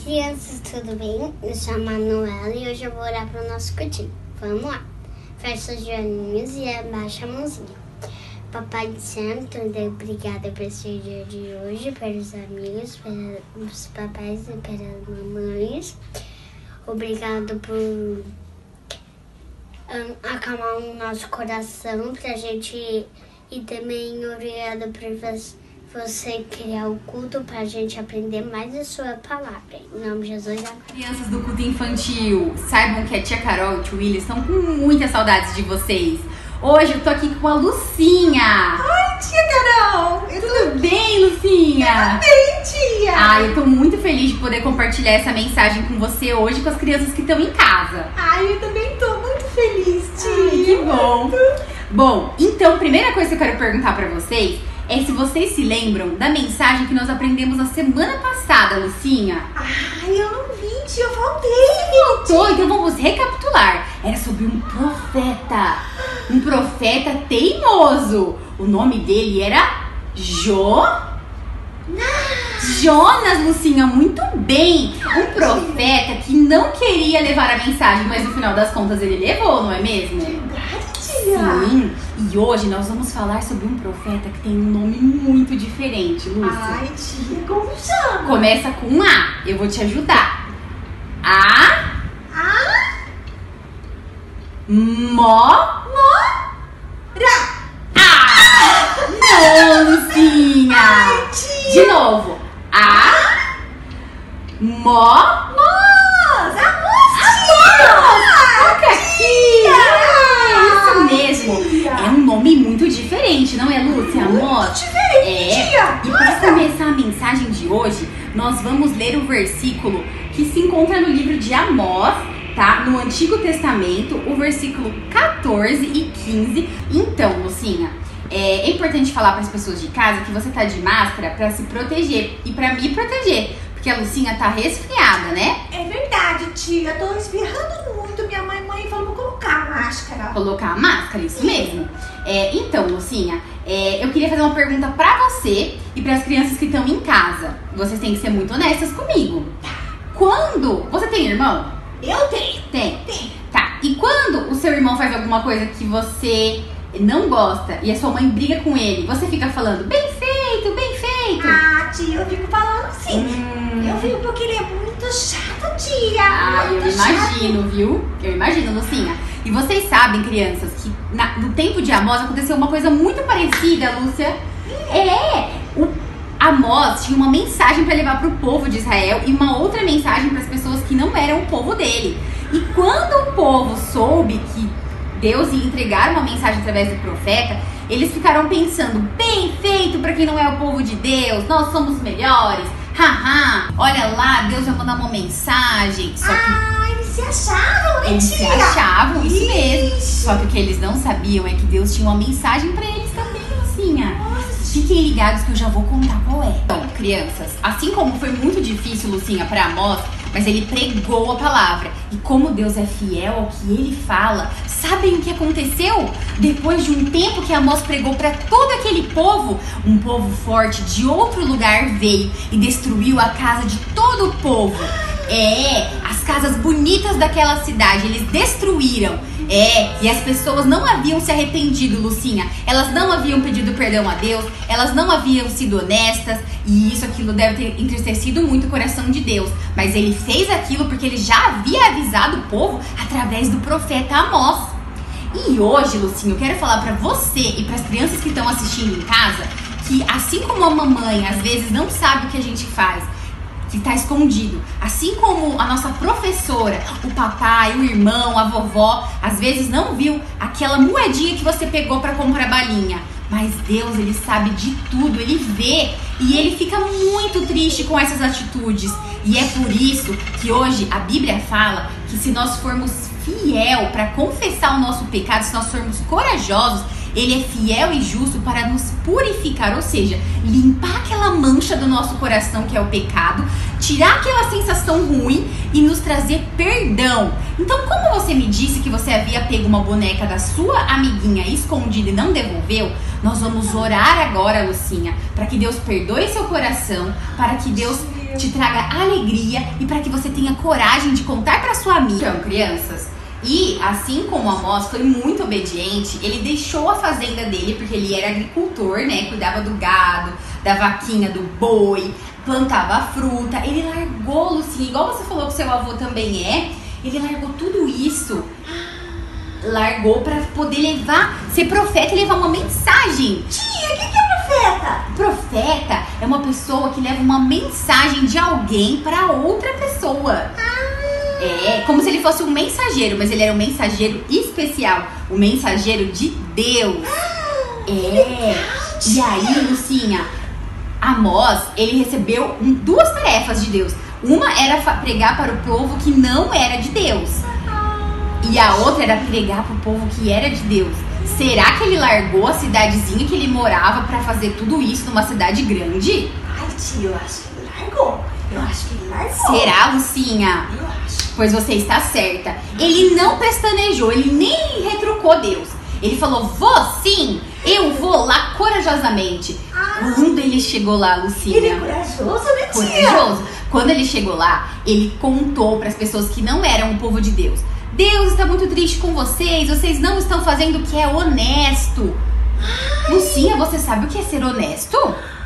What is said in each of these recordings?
crianças, tudo bem? Eu sou a Manuela e hoje eu vou orar para o nosso cultinho. Vamos lá. Fecha os joelhinhos e abaixa a mãozinha. Papai do céu, obrigada por esse dia de hoje, pelos amigos, pelos papais e pelas mamães. Obrigado por acalmar o nosso coração pra gente, e também obrigada por você criar o culto pra gente aprender mais a sua palavra. Em nome de Jesus. Crianças do culto infantil, saibam que a tia Carol e o tio Willis estão com muitas saudades de vocês. Hoje eu tô aqui com a Lucinha. Ai, tia Carol! Tudo bem, Lucinha? Tudo bem, tia! Ai, eu tô muito feliz de poder compartilhar essa mensagem com você hoje, com as crianças que estão em casa. Ai, eu também tô muito feliz, tia! Ai, que bom! Bom, então, a primeira coisa que eu quero perguntar pra vocês é se vocês se lembram da mensagem que nós aprendemos na semana passada, Lucinha. Ai, eu não vi, tia, eu faltei! Voltou, então vamos recapitular. Era sobre um profeta teimoso. O nome dele era Jonas, Lucinha, muito bem. Um profeta que não queria levar a mensagem, mas no final das contas ele levou, não é mesmo? Verdade, tia! Sim, e hoje nós vamos falar sobre um profeta que tem um nome muito diferente, Lúcia. Ai, tia, como chama? Começa com um A, eu vou te ajudar. A. Não, Lucinha. Ai, tia. De novo. Amor, Isso mesmo. É um nome muito diferente, não é, Lúcia? Amor? diferente, tia! E para começar a mensagem de hoje, nós vamos ler o versículo que se encontra no livro de Amós, tá? No Antigo Testamento, o versículo 14 e 15. Então, Lucinha, é importante falar para as pessoas de casa que você tá de máscara para se proteger e para me proteger, porque a Lucinha tá resfriada, né? É verdade, tia, eu tô espirrando muito. Minha mãe falou pra colocar a máscara. Colocar a máscara, isso mesmo. Então, Lucinha, eu queria fazer uma pergunta pra você e pras crianças que estão em casa. Vocês têm que ser muito honestas comigo. Quando... Você tem irmão? Eu tenho. Tem. Tá. E quando o seu irmão faz alguma coisa que você não gosta e a sua mãe briga com ele, você fica falando, bem feito, bem feito? Ah, tia, eu fico falando sim. Eu fico porque ele é muito chato, tia. Ah, eu Muito imagino, viu? Eu imagino, Lucinha. E vocês sabem, crianças, que no tempo de Amós aconteceu uma coisa muito parecida, Lúcia. O Amós tinha uma mensagem para levar para o povo de Israel e uma outra mensagem para as pessoas que não eram o povo dele. E quando o povo soube que Deus ia entregar uma mensagem através do profeta, eles ficaram pensando, bem feito para quem não é o povo de Deus, nós somos melhores, haha, olha lá, Deus vai mandar uma mensagem. Só que eles se achavam, né, eles tia? se achavam, isso mesmo. Isso. Só que o que eles não sabiam é que Deus tinha uma mensagem para eles também, Lucinha. Fiquem ligados que eu já vou contar qual é. Então, crianças, assim como foi muito difícil, Lucinha, para Amós, mas ele pregou a palavra. E como Deus é fiel ao que ele fala, sabem o que aconteceu? Depois de um tempo que Amós pregou para todo aquele povo, um povo forte de outro lugar veio e destruiu a casa de todo o povo. As casas bonitas daquela cidade, eles destruíram. E as pessoas não haviam se arrependido, Lucinha. Elas não haviam pedido perdão a Deus, elas não haviam sido honestas. E aquilo deve ter entristecido muito o coração de Deus. Mas ele fez aquilo porque ele já havia avisado o povo através do profeta Amós. E hoje, Lucinha, eu quero falar pra você e pras crianças que estão assistindo em casa que assim como a mamãe às vezes não sabe o que a gente faz, que tá escondido, assim como a nossa professora, o papai, o irmão, a vovó, às vezes não viu aquela moedinha que você pegou pra comprar balinha. Mas Deus, ele sabe de tudo, ele vê e ele fica muito triste com essas atitudes. E é por isso que hoje a Bíblia fala que se nós formos fiel para confessar o nosso pecado, se nós formos corajosos, ele é fiel e justo para nos purificar, ou seja, limpar aquela mancha do nosso coração que é o pecado, tirar aquela sensação ruim e nos trazer perdão. Então, como você me disse que você havia pego uma boneca da sua amiguinha escondida e não devolveu, nós vamos orar agora, Lucinha, para que Deus perdoe seu coração, para que Deus te traga alegria e para que você tenha coragem de contar para sua amiga. Então, crianças, e assim como Amós foi muito obediente, ele deixou a fazenda dele, porque ele era agricultor, né? Cuidava do gado, da vaquinha, do boi, plantava fruta. Ele largou, Lucinha, igual você falou que seu avô também é, ele largou tudo isso. Largou para poder ser profeta e levar uma mensagem. Tia, o que é profeta? Profeta é uma pessoa que leva uma mensagem de alguém para outra pessoa. É como se ele fosse um mensageiro, mas ele era um mensageiro especial, um mensageiro de Deus. E aí, Lucinha, Amós, ele recebeu duas tarefas de Deus. Uma era pregar para o povo que não era de Deus. E a outra era pregar para o povo que era de Deus. Será que ele largou a cidadezinha que ele morava para fazer tudo isso numa cidade grande? Ai, tia, eu acho que ele largou. Eu acho que ele largou. Será, Lucinha? Eu acho. Pois você está certa. Ele não pestanejou, ele nem retrucou Deus. Ele falou, vou sim, eu vou lá corajosamente. Quando ele chegou lá, Lucinha... Ele é corajoso, né, tia? Corajoso. Quando ele chegou lá, ele contou para as pessoas que não eram o povo de Deus. Deus está muito triste com vocês não estão fazendo o que é honesto. Lucinha, você sabe o que é ser honesto?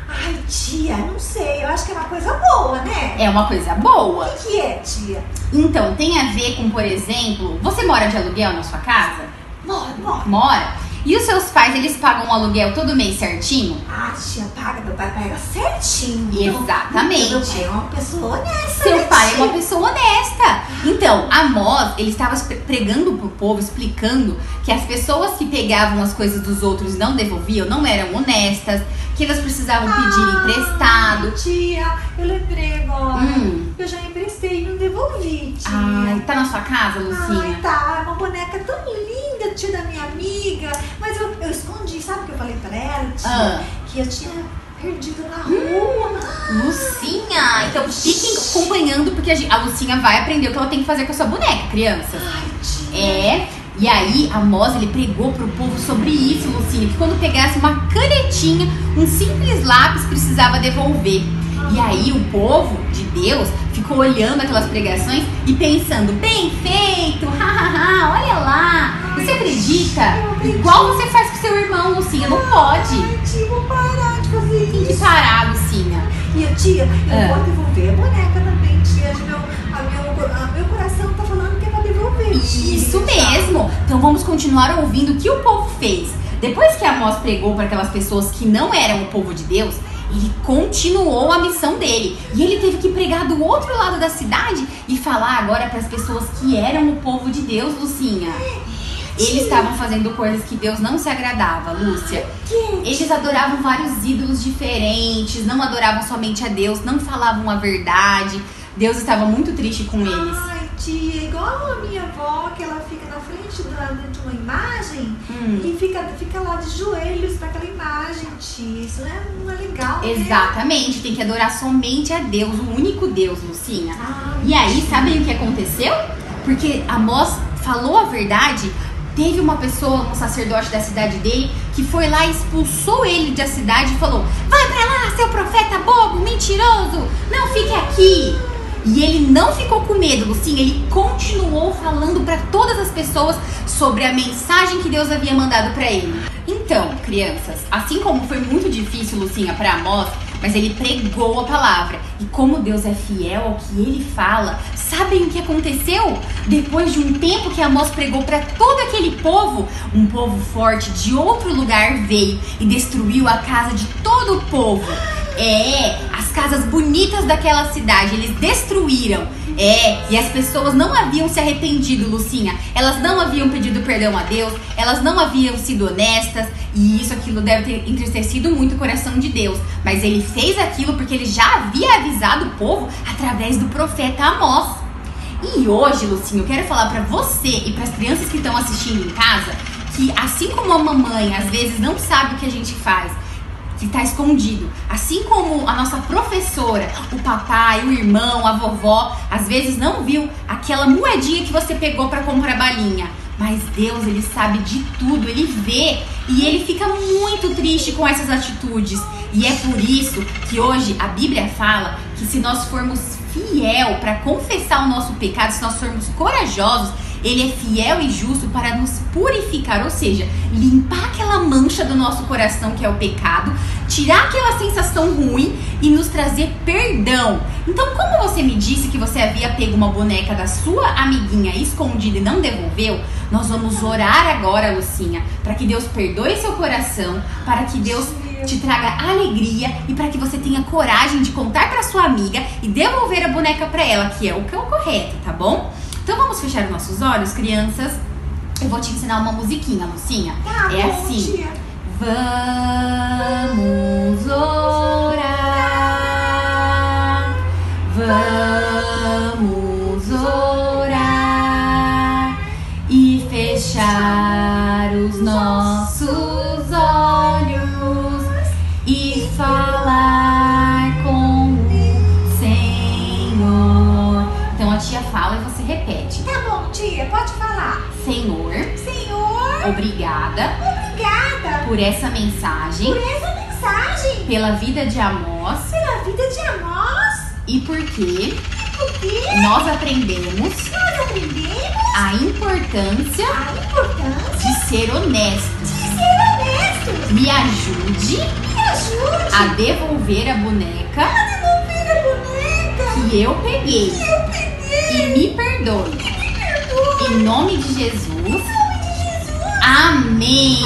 Ai, tia, não sei, eu acho que é uma coisa boa, né? É uma coisa boa. O que é, tia? Então, tem a ver com, por exemplo, você mora de aluguel na sua casa? Mora. Mora? E os seus pais, eles pagam o aluguel todo mês certinho? Ah, tia, meu pai paga certinho. Exatamente. Meu pai é uma pessoa honesta. Seu né, pai tia? é uma pessoa honesta. Então, Amós, ele estava pregando pro povo, explicando que as pessoas que pegavam as coisas dos outros e não devolviam, não eram honestas, que elas precisavam pedir emprestado. Tia, eu lembrei agora. Eu já emprestei e não devolvi, tia. Ai, tá na sua casa, Lucinha? Ai, tá. É uma boneca tão linda, tia, da minha amiga. Mas eu escondi, sabe o que eu falei pra ela, tia? Que eu tinha perdido na rua. Lucinha, então fiquem acompanhando, porque a Lucinha vai aprender o que ela tem que fazer com a sua boneca, crianças. Ai, tia. E aí, Amós, ele pregou pro povo sobre isso, Lucinha, que quando pegasse uma canetinha, um simples lápis, precisava devolver. E aí, o povo de Deus ficou olhando aquelas pregações e pensando, bem feito, hahaha, olha lá. Você acredita? Igual você faz com seu irmão, Lucinha, não pode. Ai, tia, vou parar de fazer isso. Tem que parar, Lucinha. E tia, eu vou devolver a boneca também, tia. Meu coração tá falando que é pra devolver. Isso mesmo. Então vamos continuar ouvindo o que o povo fez. Depois que Amós pregou para aquelas pessoas que não eram o povo de Deus, ele continuou a missão dele. E ele teve que pregar do outro lado da cidade e falar agora para as pessoas que eram o povo de Deus, Lucinha. Eles estavam fazendo coisas que Deus não se agradava, Lúcia. Eles adoravam vários ídolos diferentes, não adoravam somente a Deus, não falavam a verdade. Deus estava muito triste com eles. Ai, tia, igual a minha avó, que ela fica na frente de uma imagem e fica lá de joelhos para aquela imagem, tia. Isso não é legal, né? Exatamente, tem que adorar somente a Deus, o único Deus, Lucinha. E aí, sabem o que aconteceu? Porque Amós falou a verdade. Teve uma pessoa, um sacerdote da cidade dele, que foi lá e expulsou ele da cidade e falou: vai pra lá, seu profeta bobo, mentiroso, não fique aqui. E ele não ficou com medo, Lucinha, ele continuou falando para todas as pessoas sobre a mensagem que Deus havia mandado para ele. Então, crianças, assim como foi muito difícil, Lucinha, para Amós, mas ele pregou a palavra. E como Deus é fiel ao que ele fala, sabem o que aconteceu? Depois de um tempo que Amós pregou para todo aquele povo, um povo forte de outro lugar veio e destruiu a casa de todo o povo. As casas bonitas daquela cidade, eles destruíram. E as pessoas não haviam se arrependido, Lucinha. Elas não haviam pedido perdão a Deus, elas não haviam sido honestas. E aquilo deve ter entristecido muito o coração de Deus. Mas ele fez aquilo porque ele já havia avisado o povo através do profeta Amós. E hoje, Lucinha, eu quero falar pra você e pras crianças que estão assistindo em casa, que assim como a mamãe às vezes não sabe o que a gente faz, que está escondido, assim como a nossa professora, o papai, o irmão, a vovó, às vezes não viu aquela moedinha que você pegou para comprar balinha, Mas Deus, ele sabe de tudo, ele vê e ele fica muito triste com essas atitudes. E é por isso que hoje a Bíblia fala que se nós formos fiel para confessar o nosso pecado, se nós formos corajosos, ele é fiel e justo para nos purificar, ou seja, limpar aquela mancha do nosso coração que é o pecado, tirar aquela sensação ruim e nos trazer perdão. Então, como você me disse que você havia pego uma boneca da sua amiguinha escondida e não devolveu, nós vamos orar agora, Lucinha, para que Deus perdoe seu coração, para que Deus te traga alegria e para que você tenha coragem de contar para sua amiga e devolver a boneca para ela, que é o correto, tá bom? Então vamos fechar os nossos olhos, crianças. Eu vou te ensinar uma musiquinha, Lucinha. É assim. Tia. Vamos orar. Vamos orar e fechar os nossos olhos e falar com o Senhor. Então a tia fala e você repete. Tá bom, tia, pode falar. Senhor, Senhor, obrigada obrigada por essa mensagem, por essa mensagem, pela vida de Amós pela vida de Amós, e porque porque nós aprendemos nós aprendemos a importância a importância de ser honesto. de ser honesto. Me ajude Me ajude a devolver a boneca a devolver a boneca que eu peguei que eu peguei. e me perdoe. Me perdoe. Em nome de Jesus. Em nome de Jesus. Amém.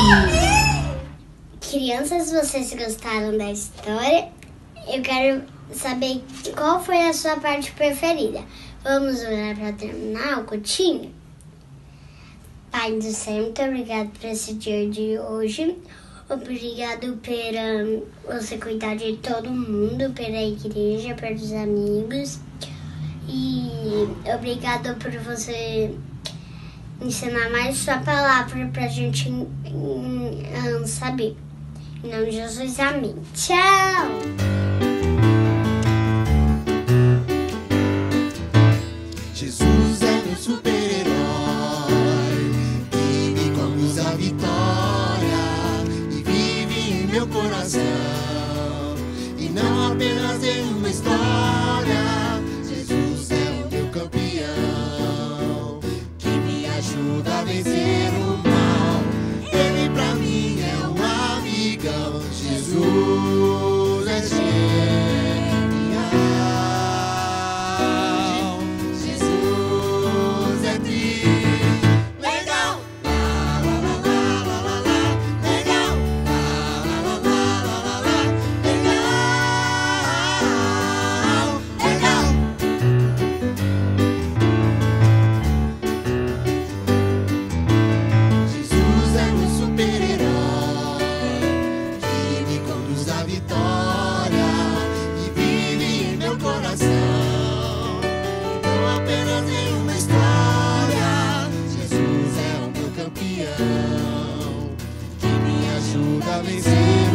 Crianças, vocês gostaram da história? Eu quero saber qual foi a sua parte preferida. Vamos orar para terminar o cultinho? Pai do céu, muito obrigado por esse dia de hoje. Obrigado por você cuidar de todo mundo, pela igreja, pelos amigos. E obrigado por você ensinar mais sua palavra pra gente saber. Em nome de Jesus, amém. Tchau! Jesus é meu super-herói que me conduz à vitória e vive em meu coração. E não apenas em uma história, Jesus é o meu campeão que me ajuda a vencer o mal. Ele pra mim é um amigão. Jesus é genial. Jesus é legal. Lá, lá, lá, lá, lá, lá, lá. Legal. Lá, lá, lá, lá, lá, lá, lá. Legal. Legal. Jesus é meu super-herói que me conduz à vitória e vive em meu coração. Não apenas em uma história, Jesus é o meu campeão que me ajuda a vencer.